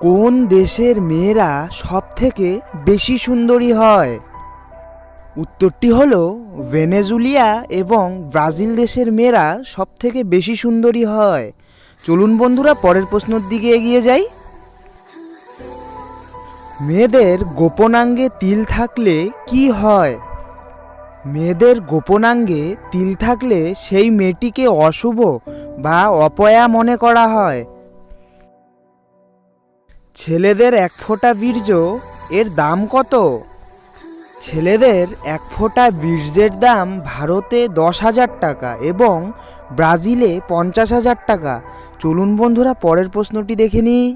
কোন দেশের মেয়েরা সবথেকে বেশি সুন্দরী হয়? উত্তরটি হলো ভেনেজুয়েলা এবং ব্রাজিল দেশের মেয়েরা সবথেকে বেশি সুন্দরী হয়। চলুন বন্ধুরা পরের প্রশ্নের দিকে এগিয়ে যাই। মেয়েদের গোপনাঙ্গে তিল থাকলে কি হয়? মেয়েদের গোপনাঙ্গে তিল থাকলে সেই মেয়েটিকে অশুভ বা অপয়া মনে করা হয়। ছেলেদের এক ফোঁটা বীর্য এর দাম কত? ছেলেদের এক ফোঁটা বীর্যের দাম ভারতে 10,000 টাকা এবং ব্রাজিলে 50,000 টাকা। চলুন বন্ধুরা পরের প্রশ্নটি দেখে নিই।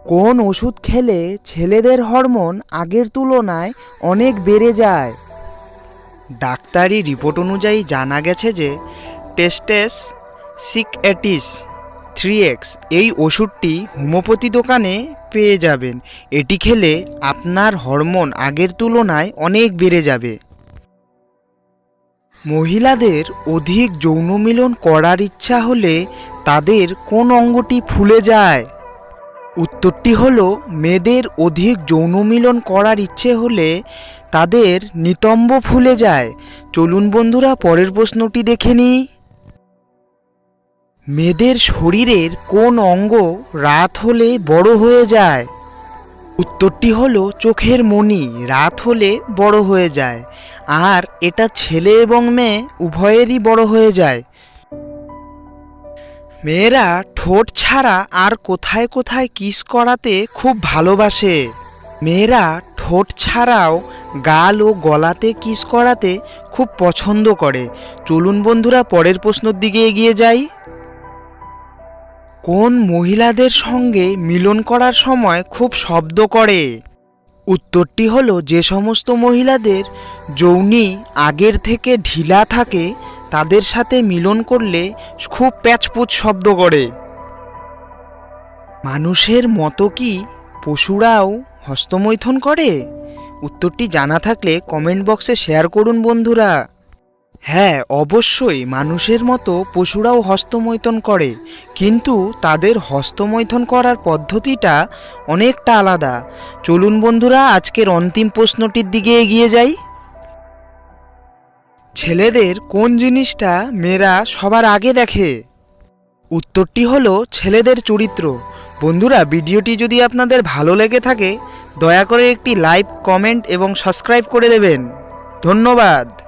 কোন ওষুধ খেলে ছেলেদের হরমোন আগের তুলনায় অনেক বেড়ে যায়? ডাক্তারি রিপোর্ট অনুযায়ী জানা গেছে যে টেস্টোস্টিরন 3X এই ওষুধটি হোমিওপ্যাথি দোকানে পেয়ে যাবেন। এটি খেলে আপনার হরমোন আগের তুলনায় অনেক বেড়ে যাবে। মহিলাদের অধিক যৌন মিলন করার ইচ্ছা হলে তাদের কোন অঙ্গটি ফুলে যায়? উত্তরটি হলো মেয়েদের অধিক যৌন মিলন করার ইচ্ছে হলে তাদের নিতম্ব ফুলে যায়। চলুন বন্ধুরা পরের প্রশ্নটি দেখে নিই। মেয়েদের শরীরের কোন অঙ্গ রাত হলে বড় হয়ে যায়? উত্তরটি হলো চোখের মণি রাত হলে বড় হয়ে যায়, আর এটা ছেলে এবং মেয়ে উভয়েরই বড় হয়ে যায়। মেয়েরা ঠোঁট ছাড়া আর কোথায় কোথায় কিস করাতে খুব ভালোবাসে? মেয়েরা ঠোঁট ছাড়াও গাল ও গলাতে কিস করাতে খুব পছন্দ করে। চলুন বন্ধুরা পরের প্রশ্নের দিকে এগিয়ে যাই। কোন মহিলাদের সঙ্গে মিলন করার সময় খুব শব্দ করে? উত্তরটি হলো যে সমস্ত মহিলাদের যৌনি আগের থেকে ঢিলা থাকে তাদের সাথে মিলন করলে খুব প্যাচপুচ শব্দ করে। মানুষের মতো কি পশুরাও হস্তমৈথুন করে? উত্তরটি জানা থাকলে কমেন্ট বক্সে শেয়ার করুন বন্ধুরা। হ্যাঁ, অবশ্যই মানুষের মতো পশুরাও হস্তমৈথুন করে, কিন্তু তাদের হস্তমৈথুন করার পদ্ধতিটা অনেকটা আলাদা। চলুন বন্ধুরা আজকের অন্তিম প্রশ্নটির দিকে এগিয়ে যাই। ছেলেদের কোন জিনিসটা মেয়েরা সবার আগে দেখে? উত্তরটি হলো ছেলেদের চরিত্র। বন্ধুরা ভিডিওটি যদি আপনাদের ভালো লেগে থাকে দয়া করে একটি লাইক, কমেন্ট এবং সাবস্ক্রাইব করে দেবেন। ধন্যবাদ।